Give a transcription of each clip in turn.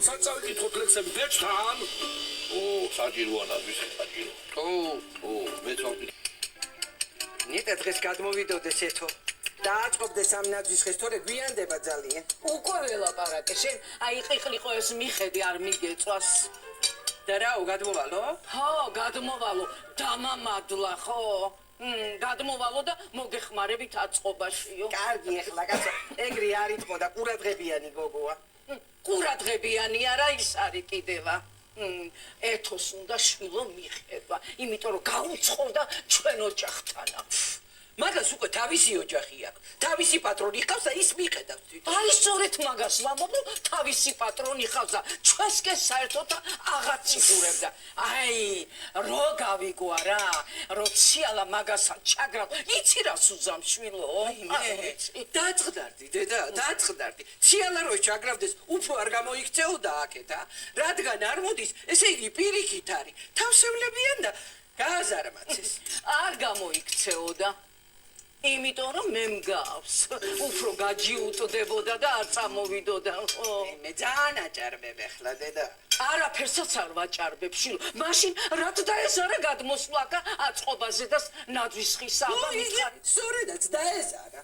როცა წავიკითხოთ ლექსები ბეჭდთან? საჭიროა ნაძვის საჭირო. მეც ვამბობ. ნიტა დღეს გადმოვიდოდეს ეთო. დააწყობდეს ამ ნაძვის ხეს, თორე გვიანდება ძალიან. უკვე ველაპარაკე, შენ აი ყიყლიყო ეს მიხედი არ მიგეწვას. და რაო გადმოვალო? გადმოვალო, დამამადლა ხო? გადმოვალო და მოგეხმარებით აწყობაშიო. კარგი ეხლა კაცო, ეგრე არ იტყო და ყურადღებიანი გოგოა. ყურადღებიანი არა ის არის კიდევა. ეთოს უნდა შვილო მიხება, იმიტომ რომ გაუცხოვდა ჩვენ ოჯახთანა. მაგას უკვე თავისი ოჯახი აქვს. თავისი პატრონი ხავს და ის მიხედავს თვითონ. აი სწორედ მაგას ვამბობ, რომ თავისი პატრონი ხავს და ჩვენს კი საერთოდ აღარ ციხურებდა. აი, რო გავიგო რა, რო ციალა მაგასა ჩაგრავ, იცი რა სუზამ შვილო? დაწყდარდი, დედა, დაწყდარდი. ციალა რო ჩაგრავდეს, უფრო არ გამოიქცეოდა აქეთ, რადგან არ მოდის, ესე იგი პირიქით არის. თავსევლებიან და გააზარმაცეს. არ გამოიქცეოდა. იმიტომ რომ მე მგავს, უფრო გაჯიუტდებოდა და არ წამოვიდოდა. მე ძალიან აჭარბებ ახლა დედა. არაფერსაც არ ვაჭარბებ შილო. მაშინ რად დაეზარა გადმოსვლაკა აწყობაზე და ნაძვის ხისა ამბავი. სწორედაც დაეზარა.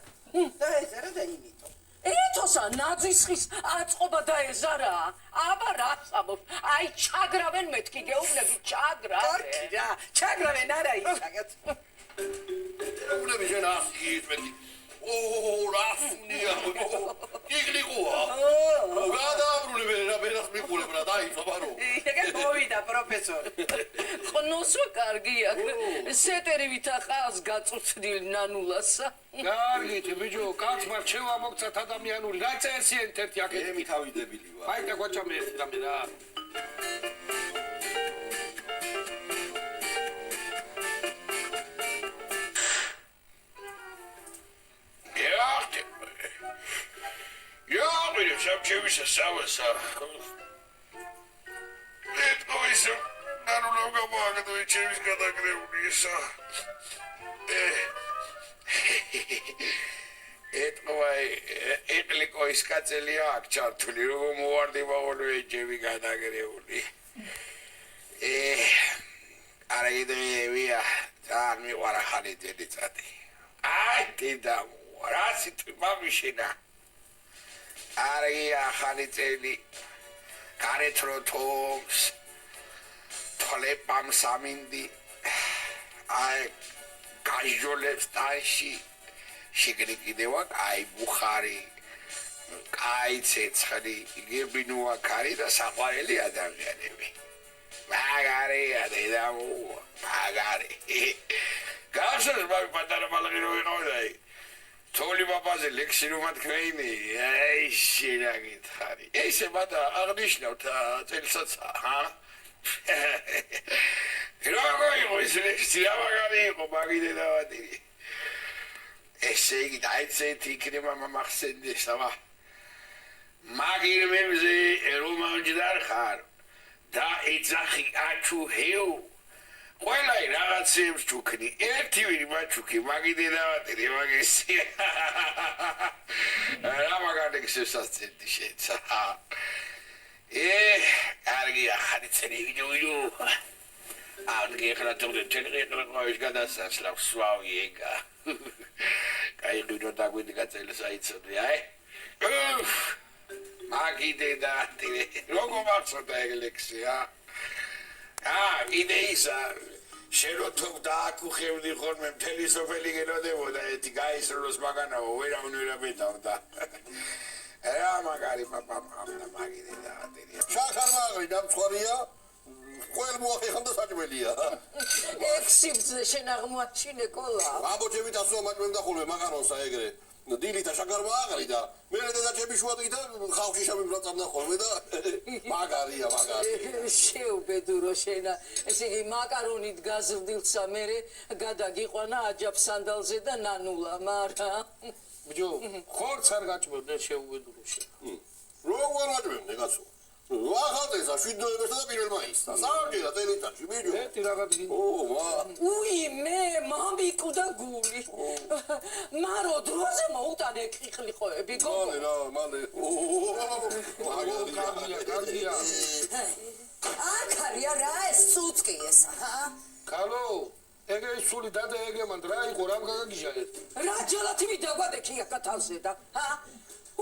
დაეზარა და იმიტომ. ეთოსა ნაძვის ხის აწყობა დაეზარა. აბა რას ამბობ? აი ჩაგრავენ მეთქი გეუბნები ჩაგრავენ. კარგი რა, ჩაგრავენ არა ისაგაც. გეუბნები შენ ასიეთმეთი. რასუნია. იგლიგოა. გადააბრუნებენ რა ბერას მიყურებ რა დაიწაბარო. ეგ მოვიდა პროფესორი. ხნოსო კარგია. სეტერივით ახავს გაწუცდილ ნანულასა. კარგით, ბიჭო, კაცმა რჩევა მოგცათ ადამიანური. რა წესიენ თერთი აქეთ? მე მითავიდებელი ვარ. აი და გვაჭამე ერთი რამე რა. Ჩემის სასავსა. ეტყოისა, ნანულა გამოგადო ჩემის გადაგრეული ისა. ეტყოი ის კაცელი აქ ჩართული, როგორ მოვარდი მაღოლო ეჯები გადაგრეული. არა იდეებია, ძალიან მიყვარა ხალი დედიწადი. აი დედა, რა სიტყვა მიშინა. Argia ხანიწელი გარეთროთობს თოლებამ სამინდი აი გაიჟოლებს ტანში შიგრიგიდევა აი ბუხარი აი ცეცხლი იგებინოა კარი და საყვარელი ადამიანები მაგარია დედამო მაგარი გახსოვს მაგ პატარა ბალღი რო ვიყავი თოვლი პაპაზე ლექსი რომ ათქვენი, აი შენა გითხარი. ესე მადა აღნიშნავთ წელსაცა, ჰა? როგორ იყო ეს ლექსი, რა მაგარი იყო მაგიდე დავადირი. ესე იგი დაიცეთ იქნება მამახსენდეს, აბა. მაგირმებზე რომანჯდარ ხარ და ეძახი აჩუ ჰეუ ყველა რაღაცებს ჩუქნი, ერთი ვინი მაჩუქი, მაგიდე დავატირი, მაგისი. რა მაგარდექსებს ასწენდი შეცა. კარგია, ხარიცელი ვიდეო. აუდგე ხლა თორე ტელეგრამის გადასასვლელს სვავი ეგა. კაი დუდო დაგვიდი გაწელს აიცოდი, აი. მაგიდე დავატირი, როგორ მახსოვდა ეგ ლექსი, იდეისა შეროთობ დააკუხებდი ხოლმე მთელი სოფელი გელოდებოდა ეთი გაისროლოს მაგანაო ვერავნი ვერაბედავდა რა მაგარი პაპა მამდა მაგიდე დავატირია შახარმაღი დამცხვარია ყველ მოახერხა და საჭმელია ექსიბზე შენ აღმოაჩინე კოლა ამბოჩები დასო მაჭმემდა ხოლმე მაღარონსა ეგრე დილით შაქარმაღი და მე დედაჩები შუადღი და ხალხი შემიბრაწამდა ხოლმე და მაგარია მაგარი შეუბედურო შენა ესე იგი მაკარონით გაზრდილსა მე გადაგიყვანა აჯაფსანდალზე და ნანულა მარა ბიჭო ხორც არ გაჭმევდე შეუბედურო შენა როგორ გაჭმევდე კაცო ვახალდე ესა 7 ნოემბერსა და 1 მაისსა. სამჯერად წელიწადში ბიჭო. ერთი რაღაც გინდა. უი მე მომიკუდა გული მარო დროზე მოუტანე კიხლიყოები გოგო მალე რა, მალე. კარგია. აქარია რა ეს ცუცკი ესა ჰა კალო, ეგე სული დადე ეგე მანდ რა იყო რამ გაგაგიჟა ერთი. რა ჯალათი ვიდაგვადე ქიაკა თავზე და ჰა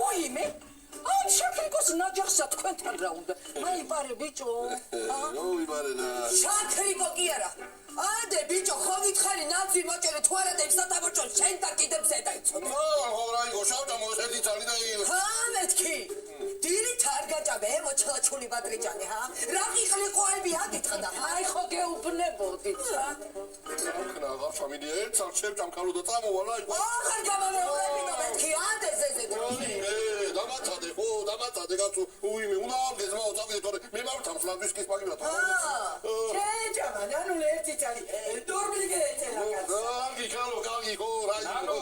უი მე ამ შაქრიკოს ნაჯახსა თქვენთან რა უნდა მაიპარე ბიჭო ჰა მოვიბარე რა. შაქრიკო კი არა ადე ბიჭო ხო გითხარი ნაცვი მოჭერე თუ არა და იმ სათამაშო შენთან კიდევ ზედაიცოდე ხო რა იყო შავდა მოსეთი წალი და ჰა მეთქი დილით არ გაჭაბე მოჩლაჩული ბადრიჯანი ჰა რა ყიყლიყოები აგითხა და აი ხო გეუბნებოდი რა ხნა რა ფამილია ერთ სარჩევ ჩამქალო და წამოვალ რა იყო. ახალ გამანეულები და მეთქი ადე ზეზე დამაცადე ხო დამაცადე კაცო უიმე უნდა ამდეს მაო წავიდე თორე მე მართავ სლანდვიშკის პაგიბრა თო ჩეჯამა ნანუ ერთი წალი დორმილი გეეცელა კარგი კალო კარგი ხო რა ანუ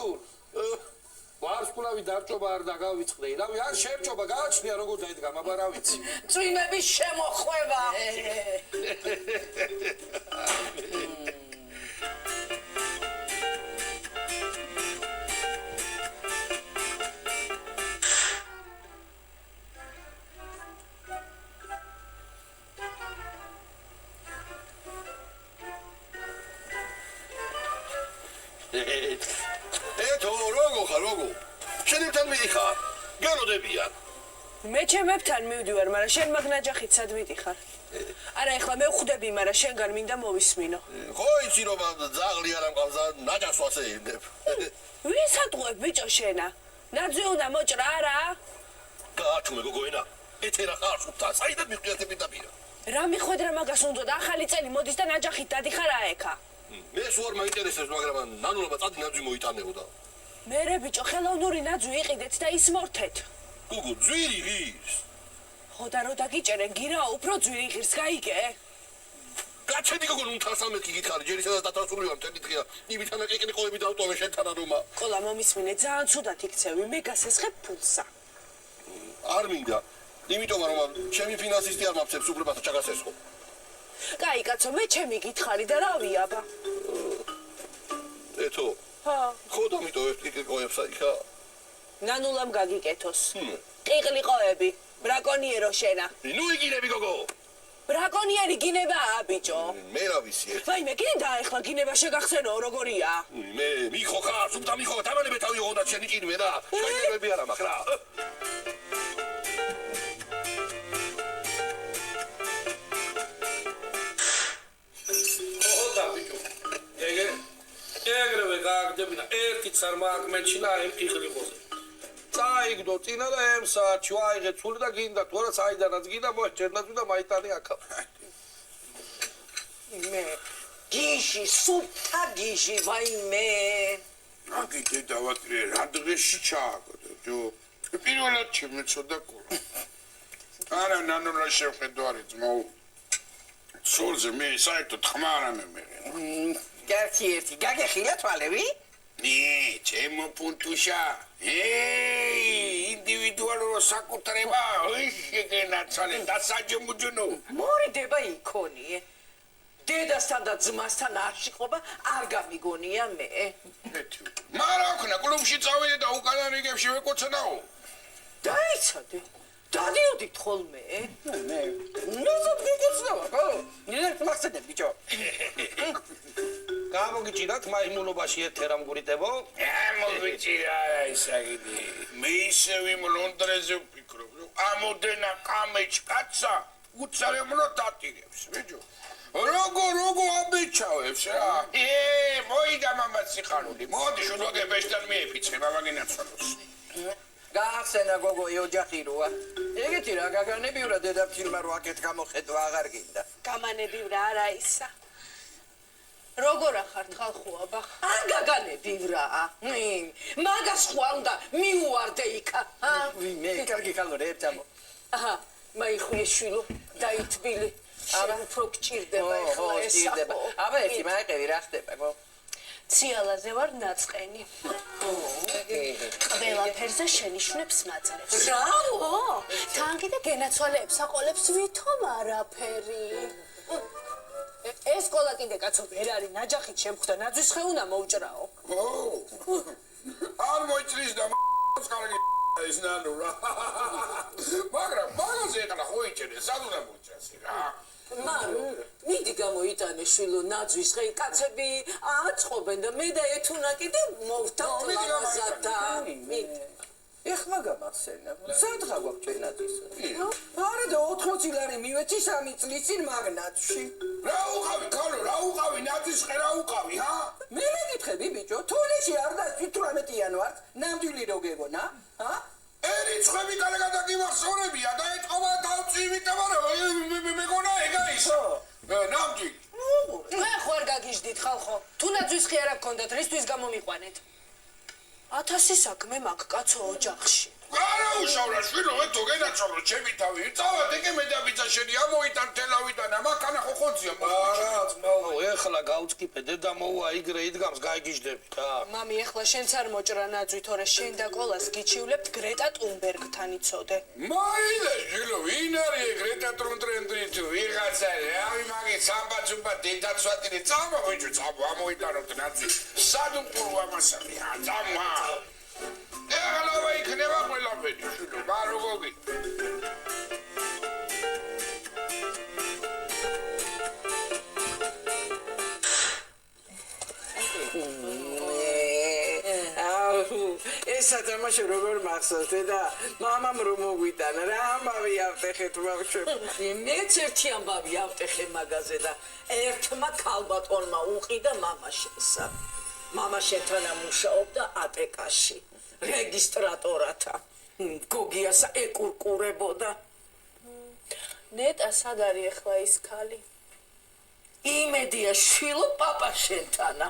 ვარსკვლავი დარჭობა არ დაგავიწყდე. რავი, არ შეერჭობა, გააჩნია როგორ დაიდგა, მაგრამ რა ვიცი. წვიმების შემოხვევა ეთო როგორ ხარ როგორ შენებთან მიდიხარ გელოდებიან მე ჩემებთან მივდივარ, მაგრამ შენ მაგ ნაჯახით სად მიდიხარ? არა, ეხლა მე ვხვდები, მაგრამ შენგან მინდა მოვისმინო. ხო იცი რომ ძაღლი არ ამყავს და ნაჯახს ვასეირნებ ვის ატყუებ ბიჭო შენა? ნაძვი უნდა მოჭრა არა? გააჩუმე გოგოენა ეთერა ხარ სუფთა საიდან მიხვდიათე პირდაპირ რა მიხვედრა მაგას უნდა და ახალი წელი მოდის და ნაჯახით დადიხარ აექა. მე სულ არ მაინტერესებს მაგრამ ნანულებმა წადი ნაძვი მოიტანეოდა მერე ბიჭო ხელოვნური ნაძვი იყიდეთ და ისმორთეთ. გოგო ძვირი ღირს ხო და რო დაგიჭერენ გირაო უფრო ძვირი ღირს გაიგე? გაჩედი გოგო ნუ თასამეთქი გითხარი ჯერ ისედაც დათარსული ვარ მთელი დღეა იმითანა ყიყნიყოები დავტოვე შენთან არომა ყოლა მომისმინე ძალიან ცუდად იქცევი მე გასესხებ ფულსა. არ მინდა იმიტომ რომ ჩემი ფინანსისტი არ მაფცებს უბრალოდ ჩაგასესხო კაი კაცო მე ჩემი გითხარი და რა ვიაბა? ეთო ხო ხო დამიტოვებ ყიყნიყოებს აიქა ნანულამ გაგიკეთოს. ყიყლიყოები ბრაკონიერო შენა. ნუ იგინები გოგო ბრაკონიერი გინებაა ბიჭო. მე რა ვიცი ვაიმე გინდა ეხლა გინება შეგახსენო როგორია? მე მიხო ხარ სულთა მიხო დამალებ თავი ოღონდ შენი ჭირვე რა შეგებები არა მაქვს რა ხო და ბიჭო. ეგრევე გააგდებინა ერთი წარმააკმენჩინა იმ ყიყლიყოზე. წაიგდო წინა და ამ საათში ვაიღე ცული და გინდა თუ არა საიდანაც გინდა მოეჭერნაც და მაიტანი აქა. მე გიჟი სუფთა გიჟი ვაიმე აგი დედავატრე რა დღეში ჩააგდო ჯო პირველად შემეცოდა კოლა არა ნანულა შეხედვარი ძმო სულზე მე საერთოდ ხმა არ ამემერე კერქი ერთი გაგეხილა თვალები ნი ჩემო პუნტუშა ინდივიდუალურ საკუთრება შეგენაცალე დასაჯმუჯნო მორიდება იქონიე დედასთან და ძმასთან არ შეხობა არ გამიგონია მე მარა ხნა კლუბში წავიდე და უკანა რიგებში ვეკოცნაო დაიცადე დადიოდით ხოლმე მე ნუ ზოგიერთობა ხო ნიერ მახსენე ბიჭო გამოგიჭირათ მაიმუნობაში ეთერამ გურიტებო? მოგიჭირა ისაგიდი მე ისევ იმ ლონდრეზე ვფიქრობ რომ ამოდენა კამეჩკაცა უცალემლო დატირებს ბიჭო როგორ აბიჩავებს რა მოიდა მამაც სიხარული მოდი შულოგე ბეშთან მიეფიცე მამაგინაცვალოს გაახსენა გოგო ოჯახი როა ეგეთი რა გაგანებივრა დედაფილმა რო აქეთ გამოხედვა აღარ გინდა გამანებივრა არა ისა. როგორ ახართ ხალხოაბა? არ გაგანებივრა მაგას ხوار უნდა მიუვარდე იქა მე კარგი კალორე ერთამო აჰა მაიხვე შვილო დაითბილი აბა უფრო გჭირდება ეხლა ეს აბა ერთი მაიყევი რა ხდება გო ციალაზე ვარ ნაწყენი. ყველაფერზე შენიშნებს მაძლევს. რაო? თან კიდე გენაცვალეებს აყოლებს ვითომ არაფერი. ეს სკოლა კიდე კაცო ვერ არის ნაჯახით შემხვდა ნაძვის ხე უნდა მოვჭრაო. არ მოიწრის და კარგი ის ნანუ რა. მაგრამ მაგაზე ეხლა ხო იჭერე, სად უნდა მოიწრასი რა? მარო, მიდი გამოიტანე შვილო ნაძვის ხე, კაცები აწყობენ და მე და ეთუნა კიდე მოვთავთ ლამაზათა. ეხლა გამახსენა. სადღა გვაქვს ჩვენ ნაძვის? არა და 80 ლარი მივეცი 3 წლის წინ მაგნატში. რა უყავი ქალო, რა უყავი ნაძვის ხე რა უყავი, ჰა? მე მეკითხები ბიჭო, თუნეში არ და 18-იან ვარ, ნამდვილი რო გეგონა, ჰა? ერიცხები კალეგადა გიმახსოვრებია და ეთყობა დავწივიტება რომ მეგონა ეგა ისო. ნამდვილი. მე ხوار გაგიჟდით ხალხო. თუ ნაძვის ხე არა გქონდათ, რისთვის გამომიყვანეთ? 1000 საქმე მაგ კაცო ოჯახში. არა უშავრა შვილო, ეთო გენაცვალო ჩემი თავი. წავა დეკე მე და ბიძა შენი ამოიტან თელავიდან, მაქანა ხო ხონძია. არა, ძმაო, ეხლა გავწკიპე, დედა მოუა იგრე იდგამს, გაიგიჟდები რა. მამი, ეხლა შენც არ მოჭრა ნაძვი, თორე შენ და კოლას გიჩივლებთ გრეტა ტუნბერგთან იცოდე. მაილე შვილო, ვინ არის ეგრეთა ტრუნტრენდრი თუ ვიღაცა რავი მაგის სამბაცუმბა დედაცვატინე წავა ბიჭო, წავა ამოიტანოთ ნაძვი. სად უყურო ამასამი, წავა. ეხლა ვაიქნება ყველაფერი შვილო, ბაროგოგი. ეს სათამაშო როგორ მახსოვს და მამამ რომ მოგვიტანა რა ამბავი ავტეხეთ ბავშვები მეც ერთი ამბავი ავტეხე მაგაზე და ერთმა ქალბატონმა უყიდა მამაშენსა მამა შენთან ამუშაობდა ატეკაში რეგისტრატორათა გოგიასა ეკურკურებოდა ნეტა სად არის ეხლა ის ქალი? იმედია შვილო პაპა შენთანა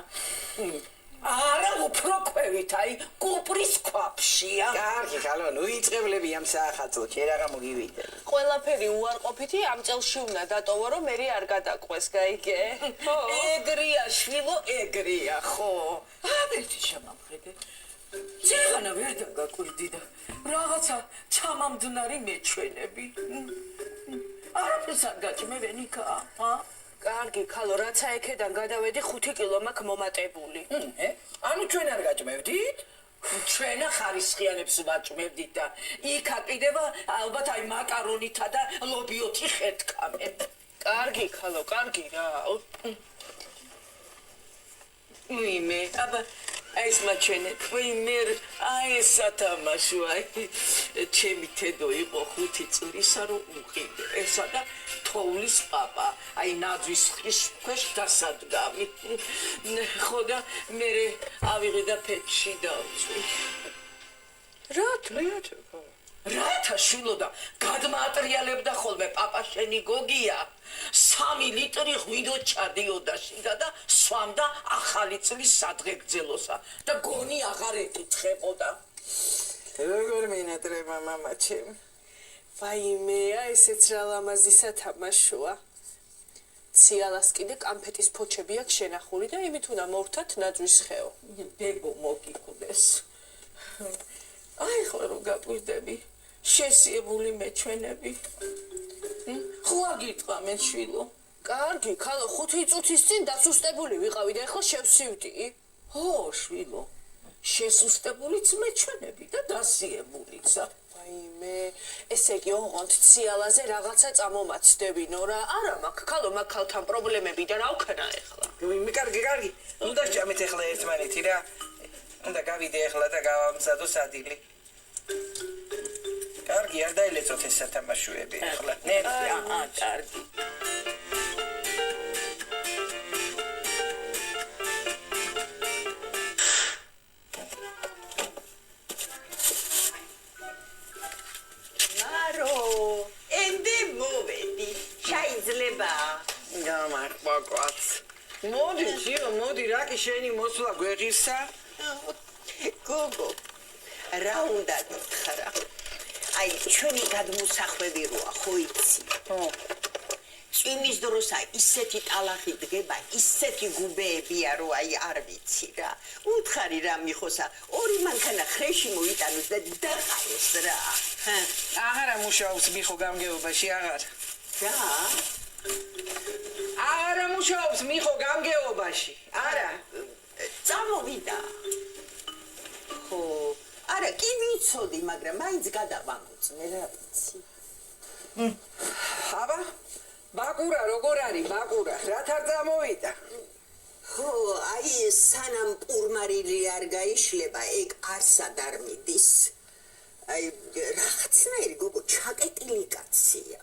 არა უფრო ქვევით აი კუპრის ქვაფშია კარგი ხალო ნუ იწყებლები ამ საახალწლო ჯერ აღარ მოგივიდე ყველაფერი უარყოფითი ამ წელში უნდა დატოვო რომ მე არ გადაყვეს გაიგე ხო ეგრია შვილო ეგრია ხო აბერტი შემამხედე ძეღანა ვერ დაგაკვირდი და რაღაცა ჩამამდნარი მეჩვენები არაფერს არ გაჭმევ ნიკა კარგი ქალო რაცა ეკედან გადავედი 5 კილო მაქვს მომატებული ანუ ჩვენ არ გაჭმევდით ჩვენ ხარისხიანებს ვაჭმევდით და იქ აკიდება ალბათ აი მაკარონითა და ლობიოთი ხეთქამე კარგი ქალო კარგი რა ვიმე აბა ეს მაჩვენე ვიმე აი სათამაშო აი ჩემი თედო იყო 5 წლისა რომ უყიდე ესა და თოვლის პაპა აი ნაძვის ხის ქვეშ დასადგამი ხო და მე ავიღე და ფეთში დავწვი რათა შვილო და გადმაატრიალებდა ხოლმე პაპა შენი გოგია 3 ლიტრი ღვინო ჩადიოდა შიდა და სვამდა ახალი წლის სადღეგრძელოსა და გონი აღარ ეკითხებოდა როგორ მინატრება მამაჩემ ვაიმეა ესეც რა ლამაზი სათამაშოა ციალას კიდე კამფეტის ფოჩები აქვს შენახული და იმით უნდა მოვთათ ნაძვის ხეო ბებო მოგიკვდეს აი ხო რომ გაკვირდები შესიებული მეჩვენები ხო აგიტყვა მე შვილო კარგი ქალო 5 წუთის წინ დასუსტებული ვიყავი და ეხლა შევსივდი ხო შვილო შესუსტებულიც მეჩვენები და დასიებულიცა ვაიმე ესე იგი ოღონდ ციალაზე რაღაცა წამომაცდებინო რა არა მაქვს ქალო მაგ ქალთან პრობლემები და რა ვქნა ეხლა მე კარგი უნდა ჯამეთ ეხლა ერთმანეთი რა უნდა გავიდე ეხლა და გავამზადო სადილი კარგი არ დაილეწოთ ეს სათამაშოები ეხლა ნერვი კარგი მარო ენდე მოვედი შეიძლება გამარკვაკაც მოდი ძიო მოდი რა კი შენი მოსვლა გვეღირსა გოგო რა უნდა გითხრა აი ჩვენი გადმოსახვები როა ხო იცი წვიმის დროსა ისეთი ტალახი დგება, ისეთი გუბეებია, რომ აი არ ვიცი რა. უთხარი რა მიხოსა, ორი მანქანა ხრეში მოიტანოს და დაყაროს რა. აღარა მუშაობს მიხო გამგეობაში, აღარ. რა? აღარა მუშაობს მიხო გამგეობაში. არა. წამოვიდა. ხო, არა, კი ვიცოდი, მაგრამ მაინც გადავამოწმე რა ვიცი. აბა, ბაკურა როგორ არის ბაკურა? რაც არ წამოვიდა. ხო, აი სანამ პურმარილი არ გაიშლება, ეგ არსად არ მიდის. აი რაღაცნაირი გოგო ჩაკეტილი კაცია.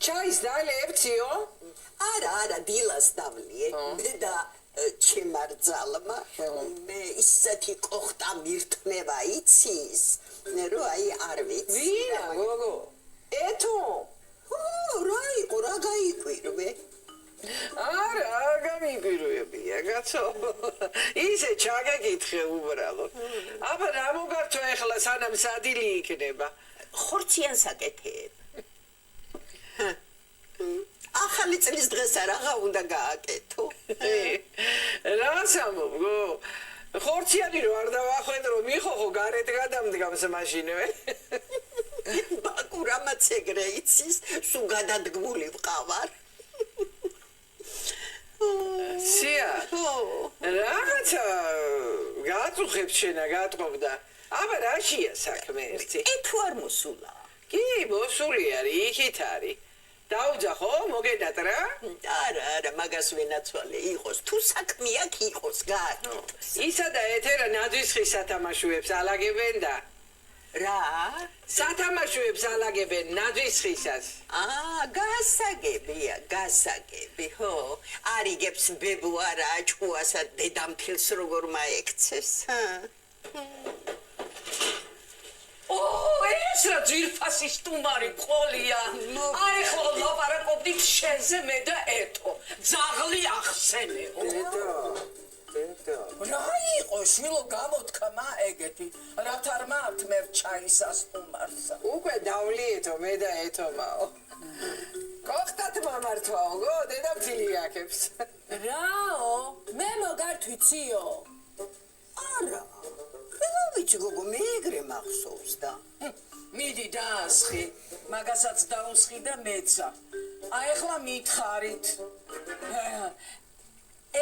ჩაის დალებციო? არა, დილას დავლიე და ჩემარძალმა მე ისეთი კოხტა მირთმევა იცის, რომ აი არ ვიცი. ვინა გოგო? ეთო? რა იყო, რა გაიკვირვე? არა, გამიგვირვებია, კაცო. ისე ჩაგეკითხე უბრალოდ. აბა რა მოგართვა ახლა სანამ სადილი იქნება? ხორციან საკეთებ. ახალი წლის დღეს არა უნდა გააკეთო. რა სამოგო? ხორციანი რო არ დავახვედრო, მიხოხო გარეთ გადამდგამს მაშინვე. ბაკურამაც ეგრე იცის, სულ გადადგმული ვყავარ. სია, რაღაცა გაწუხებს შენა გატყობდა. აბა რაშია საქმე ერთი? ეთო არ მოსულა. კი, მოსული არის, იქით არის. დაუძახო, მოგედათ რა? არა, მაგას ვენაცვალე იყოს, თუ საქმე აქ იყოს, გააკეთოს. ისა და ეთერა ნაძვის ხის სათამაშოებს ალაგებენ და რა? სათამაშოებს ალაგებენ ნაძვის ხისას. გასაგები, ხო. არიგებს ბებუ არა აჭუასა დედამთილს როგორ მაექცეს. ეს რა ძირფასი სტუმარი ყოლია. აი ხო ლაპარაკობდით შენზე მე და ეთო. ძაღლი ახსენეო. დედო. რა იყო შვილო გამოთქმა ეგეთი. რაც არ მართ მე ჩაისა სტუმარსა. უკვე დავლიეთო მე და ეთომაო. კოხტათ მომართვაო, გო დედამთილი აქებს. რაო? მე მოგართვიციო. არა. რა ვიცი გოგო, მე ეგრე მახსოვს და. მიდი დაასხი. მაგასაც დაუსხი და მეცა. აი ახლა მითხარით.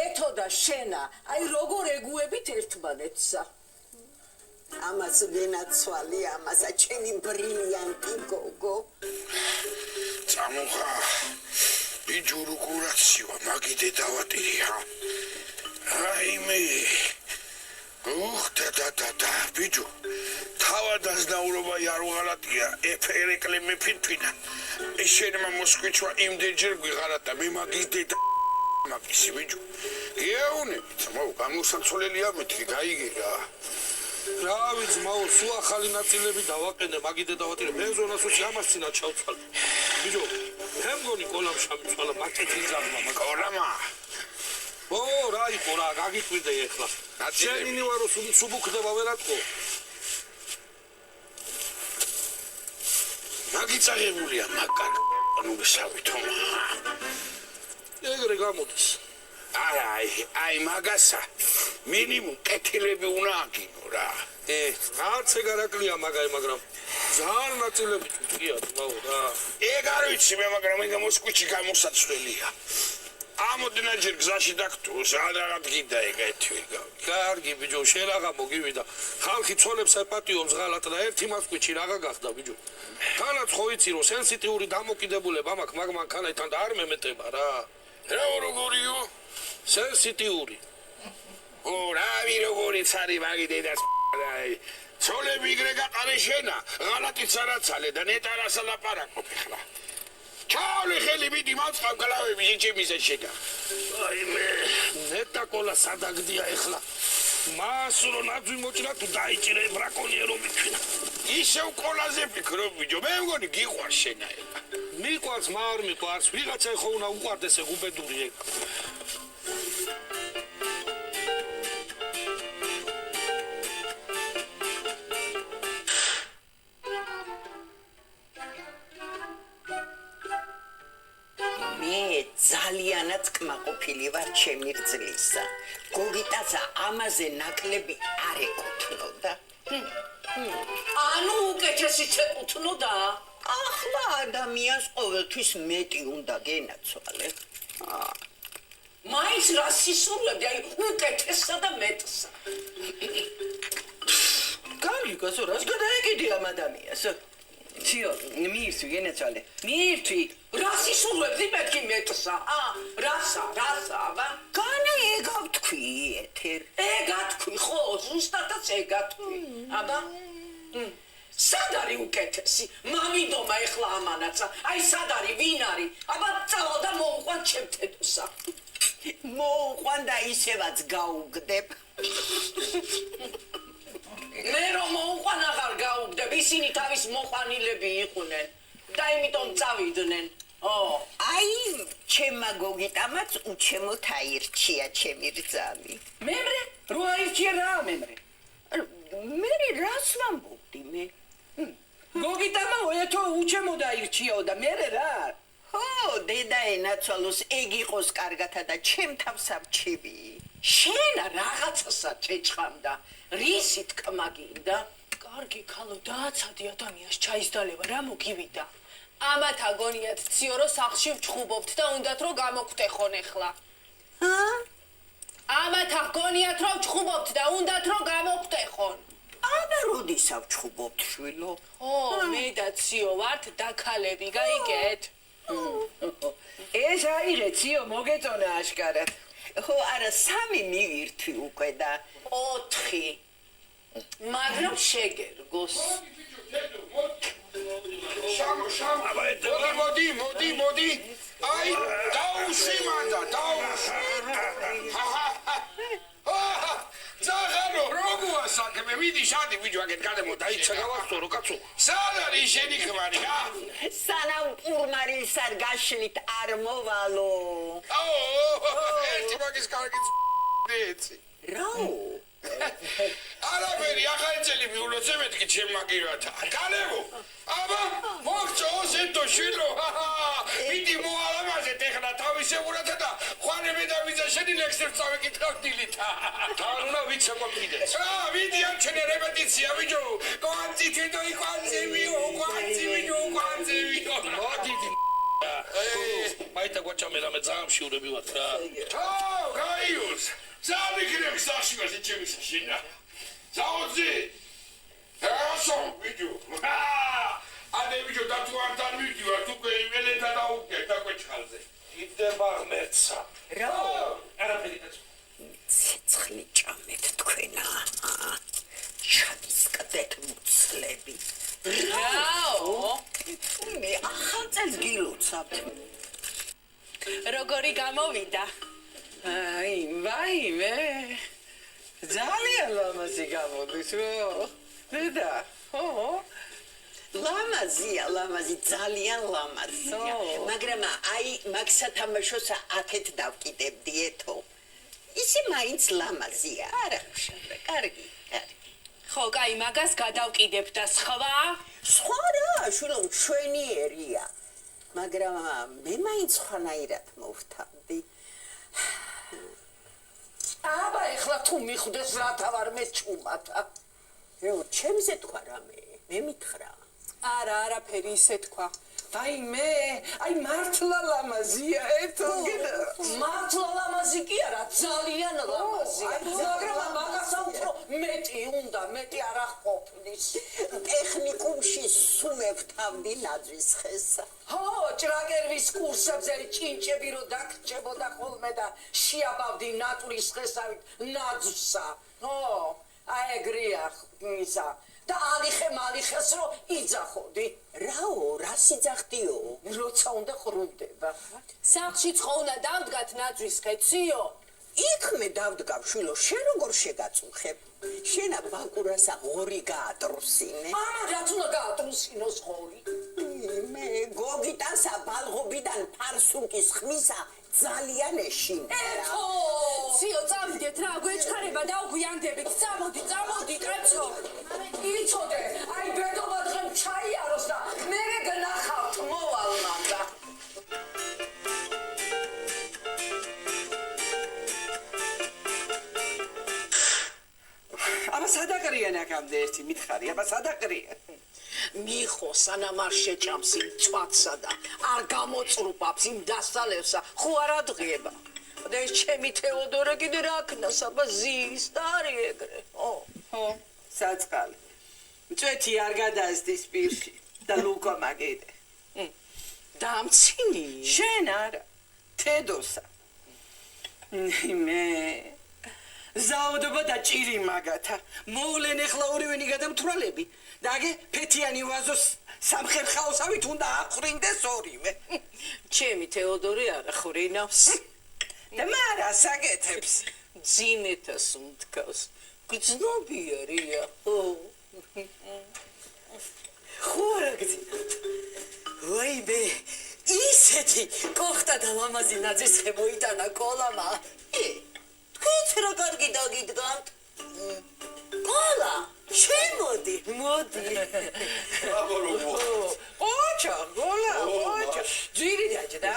ეთო და შენა, აი როგორ ეგუებით ერთმანეთსა. ამას ვენაცვალი, ამასა ჩემი ბრილიანტი გოგო. წამოხა ბიჯური კურაციო მაგიდე დავატირია. აი მე და ბიჯუ თავადას დაურობა იარუღალატია ეფერეკლე მეფინფინა ეშენმა მოსკვიჩვა იმდენჯერ გვიღარატა მე მაგიდე და მაგისი ბიჯუ გეუნებით მო გამოსაცოლელია მეთქი გაიგე რა ვიცი მაო სულ ახალი ნაწილები დავაყენე მაგიდე დავატირე ბენზონას უცი ამას წინა ჩავცვალე ბიჯო მე მგონი კოლამ შამიცვალა მაკეთი ზარმა კოლამა ო რა იყო რა გაგიკვირდე ეხლა შენინი ვარო სუბუქდება ვერატყო მაგიწაღებულია მაგარ ანუ გესავითომა ეგრე გამოდის აი მაგასა მინიმუმ კეთილები უნდა აგინო რა არც ეგ არაკლია მაგრამ ძალიან ნაწილები თვითია თმაო რა ეგ არ ვიცი მე მაგრამ ეგ მოსკვიჩი გამოსაცვლელია ამოდნაჯერ გზაში დაგტუს რაღაც გიდა ეგეთი კარგი ბიჯო შენ რაღა მოგივიდა ხალხი ცოლებს ეპატიობს ღალატ და ერთი მასკვიჩი რაღა გახდა ბიჯო თანაც ხო იცი რომ სენსიტიური დამოკიდებულება მაქვს მაგ მანქანათან და არ მემეტება რა როგორიო სენსიტიური ო რავი როგორიც არის მაგიდე და ცოლები იგრე გაყარე შენა ღალატიც არაცალე და ნეტარას ლაპარაკობ ახლა ჩავლე ხელი მიდი მაწავ გლავები ჯიჯიმიზე შედა აი მე ნეტა კოლა სადაგდია ახლა მასურო ნაძვი მოჭრა თუ დაიჭირე ბრაკონიერობით ისევ კოლაზე ფიქრობ ბიჯო მე მგონი გიყვარს შენა მიყვარს მარ მიყვარს ვიღაცა ხო უნდა უყვარდეს ეგ უბედური ეგ ძალიანაც კმაყოფილი ვარ ჩემი რძლისა. გოგიტაცა ამაზე ნაკლები არ ეკუთვნოდა. ანუ უკეთესი ეკუთვნოდა? ახლა ადამიანს ყოველთვის მეტი უნდა გენაცვალე. მაინც რა სისულები, აი უკეთესსა და მეტსა. კარგი გასო, რას გადაეკიდი ამ ადამიანს? ციო, მიირთვი გენაცვალე. მიირთვი. რა სისულები მეთქი მეტსა? რასა, აბა? განა ეგავთქვი ეთერ. ეგათქვი, ხო, ზუსტადაც ეგათქვი. აბა? სად არის უკეთესი? მამიდომა ეხლა ამანაცა. აი სად არის, ვინ არის? აბა წავალ და მოუყვან ჩემ თეთრსა. მოუყვან და ისევაც გაუგდებ. მე რომ მოუყვან აღარ გაუგდებ, ისინი თავის მოყვანილები იყვნენ და იმიტომ წავიდნენ. აი, ჩემმა გოგიტამაც უჩემოთ აირჩია ჩემი რძალი. მემრე, რო აირჩია რა მემრე? მე რას ვამბობდი მე? გოგიტამა ეთო უჩემო დაირჩიაო და მერე რა? ხო, დედა ენაცვალოს ეგ იყოს კარგათა და ჩემ თავს ამჩივი. შენა რაღაცასა ჩეჭხამდა, რისი თქმა გინდა? კარგი ქალო, დააცადი ადამიანს ჩაისდალება, რა მოგივიდა? ამათ აგონიათ ციო რომ სახლში ვჩხუბობთ და უნდათ რომ გამოგტეხონ ახლა. ამათ აგონიათ რომ ვჩხუბობთ და უნდათ რომ გამოგტეხონ. აბა როდისა ვჩხუბობთ შვილო? მე და ციო ვართ და ქალები, გაიგეთ? ეს აიღე ციო, მოგეწონა აშკარად. ხო, არა, 3 მივირთვი უკვე და 4. მაგრამ შეგერგოს. მოდი. აი, დაუშვი მანდა, დაუშვი. ზაღარო, როგორ საქმე? მიდი შადი ბიჭო, აგეთ გადამო, დაიცა გავახსოვრო, კაცო. სად არის შენი ქმარი, სანამ პურმარილს არ გაშლით არ მოვალო. ერთი მაგის კარგი ეცი. რაო? არაფერი, ახალი წელი მიულოცე მეთქი ჩემ მაგირათა. გალებო, აბა, მოგწო ოსეთო შვილო. მიდი მოალამაზეთ ეხლა თავისებურად და ხვანები და ვიზა შენი ლექსებს წავიკითხავ დილით. თან უნდა ვიცემო კიდეც. მიდი ამ ჩვენი რეპეტიცია, ბიჭო. კვანძი თედო იკვანძივიო, კვანძივიო. მოდი. მაითა გვაჩამე რამე ძალიან მშიურები ვართ რა. გაიოს. ზამიქნებ საშუაზე ჩემი შენა. ზაოძი. ასო ბიჭო. ადე ბიჭო და თუ არ დამივიდივარ თუ კეიმელეთა და უკე და კვეჩხალზე. იდება ღმერთსა. რაო? არაფერი კაცო. ცეცხლი ჭამეთ თქვენა. ჩადისკდეთ მუცლები. რაო? მე ახალ წელს გილოცავთ. როგორი გამოვიდა? აი, ვაიმე. ძალიან ლამაზი გამოდის, რო. დედა, ხო? ლამაზი, ძალიან ლამაზია. მაგრამ აი, მაგ სათამაშოს ათეთ დავკიდებდი ეთო. ისი მაინც ლამაზია. არა, შაბა, კარგი. ხო, კაი, მაგას გადავკიდებ და სხვა? სხვა რა, შვილო, ჩვენიერია. მაგრამ მე მაინც ხანაირად მოვთავდი. აბა ეხლა თუ მიხვდეს რათა ვარ მე ჩუმათა. ჩემზე თქვა რამე, მე მითხრა. არა, არაფერი ისე თქვა. აი მართლა ლამაზია, ეთო კიდე. მართლა ლამაზი კი არა, ძალიან ლამაზი. მაგრამ მაგასა უფრო მეტი უნდა, მეტი არ აღყოფნის. ტექნიკუმში სუმევთავდი ნაძვის ხესა. ხო, ჭრაკერვის კურსებზე ჭინჭები რო დაგჭებოდა ხოლმე და შეაბავდი ნატურის ხესავით ნაძვსა. ხო, აი ეგრეა ისა. და ალიხეს რო იძახოდი. რაო, რას იძახდიო? როცა უნდა ყრუნდება. სახლშიც ხო უნდა დავდგათ ნაძვის ხეციო? იქმე დავდგავ შვილო, შენ როგორ შეგაწუხებ? შენა ბაკურასა ღორი გაატრუსინე. რაც უნდა გაატრუსინოს ღორი. მე გოგიტანსა ბალღობიდან ფარსუნკის ხმისა ძალიან ეშინდა. ციო, წავიდეთ რა, გვეჩქარება და უგვიანდებით. წამოდი, კაცო. იცოდე, აი ბედობა დღემ ჩაიაროს და მერე გნახავთ მოვალ მანდა. აქამდე ერთი მითხარი, აბა სადაყრია. მიხო სანამ არ შეჭამს იმ წვათსა და არ გამოწრუპავს იმ დასალევსა, ხო არ ადგება. და ეს ჩემი თეოდორე კიდე რა ქნას, აბა ზის და არის ეგრე. ხო, საწყალი. მწვეთი არ გადაასდის პირში და ლუკა მაგიდე. დამცინი. შენ არა, თედოსა. მე ზაუდობა და ჭირი მაგათა. მოვლენ ახლა ორივენი გადამთვალები. და აგე ფეთიანი ვაზოს სამხერ ხაოსავით უნდა აყრინდეს ორივე. ჩემი თეოდორე არ ხრინავს. და მარა საკეთებს. ძიმეთას უმთქავს. გძნობიერია. ო. ხო რა გძინოთ. ვაიმე, ისეთი კოხტა და ლამაზი ნაძვისხე მოიტანა კოლამა. თქვენც რა კარგი დაგიდგანთ. კოლა, შემოდი, მოდი. ოჩა, გოლა, ოჩა. ძირი დაჭდა?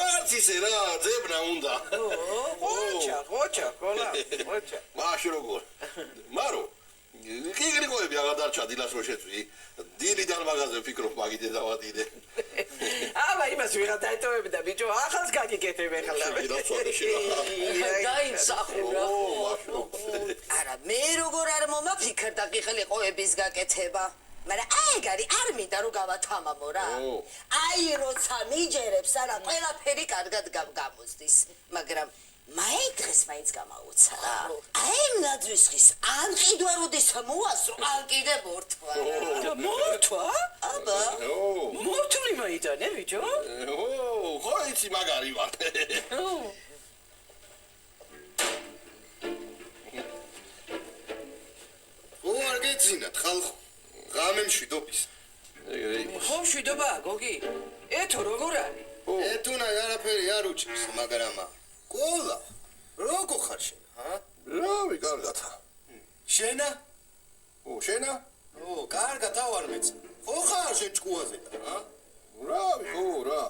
არც ისე რა, ძებნა უნდა. ოჩა, გოლა, ოჩა. მაშინ როგორ? მარო, კი გრიგოები აღარ დარჩა დილას რო შეწვი. დილიდან მაღაზე ვფიქრობ მაგიდე დავადიდე. აბა იმას ვიღა დაიტოვებდა ბიჭო, ახალს გაგიკეთებ ახლა. დაიმსახურა. არა, მე როგორ არ მომაფიქრდა ყიხელი ყოების გაკეთება. მაგრამ ეგ არის არ მინდა რომ გავათამამო რა. აი როცა მიჯერებს არა ყველაფერი კარგად გამოსდის. მაგრამ მაი დღეს მაინც გამაუცა რა. აი ნაძვისხის ან ყიდვა როდის მოასრო ან კიდე მორთვა. მორთვა? აბა. მორთული მაიტანე ბიჭო? ხო, იცი მაგარი ვარ. ხო არ გეძინათ ხალხო. ღამე მშვიდობის. ეგრე ხო მშვიდობა, გოგი. ეთო როგორ არის? ეთუნა არაფერი არ უჭირს, მაგრამ კოლა, როგორ ხარ შენ, ჰა? რავი, კარგათა. შენა? შენა? კარგად ავარ მეც. ხო ხარ შენ ჭკუაზე და, ჰა? რავი, ხო, რა.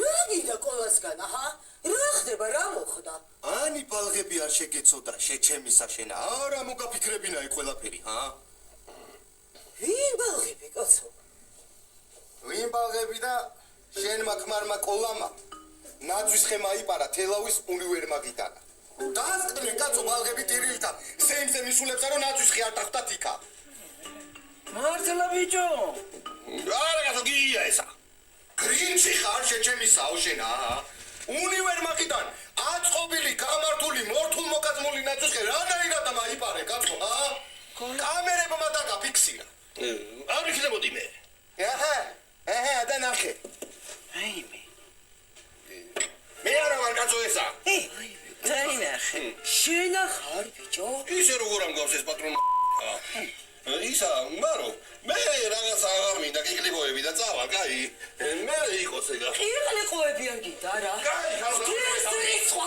რა გინდა კოლასგან, აჰა? რა ხდება, რა მოხდა? ანი ბალღები არ შეგეცოდა, შეჩემისა შენა. არა მოგაფიქრებინა ეგ ყველაფერი, ჰა? ვინ ბალღები, კაცო? ვინ ბალღები და შენმა ქმარმა კოლამა ნაძვისხე მაიპარა თელავის უნივერმა გიტანა. დაასკდნენ კაცო ბალღები ტირილთა, სემზე მისულებსა რომ ნაძვისხე არ ტახტათ იქა. მართლა ბიჭო? არა, კაცო, გიგია ესა. გრინჩი ხარ შეჩემისაო შენა. უნივერმა გიტან აწყობილი, გამართული, მორთულ მოკაზმული ნაძვისხე რანაირად მაიპარე კაცო, ჰა? კამერებმა დაგაფიქსირა. არ ვიქნებოდი მე. აჰა, და ნახე. აიმე. მე არა ვარ კაცო ესა. დაინახე. შენა ხარ ბიჭო? ისე როგორ ამგავს ეს პატრონი? ისა, მარო, მე რაღაცა აღარ მინდა კიკლიკოები და წავალ, კაი. მე იყოს ეგა. ყიხელი ყოები არ გინდა რა. კაი, ხალხო. ეს სხვა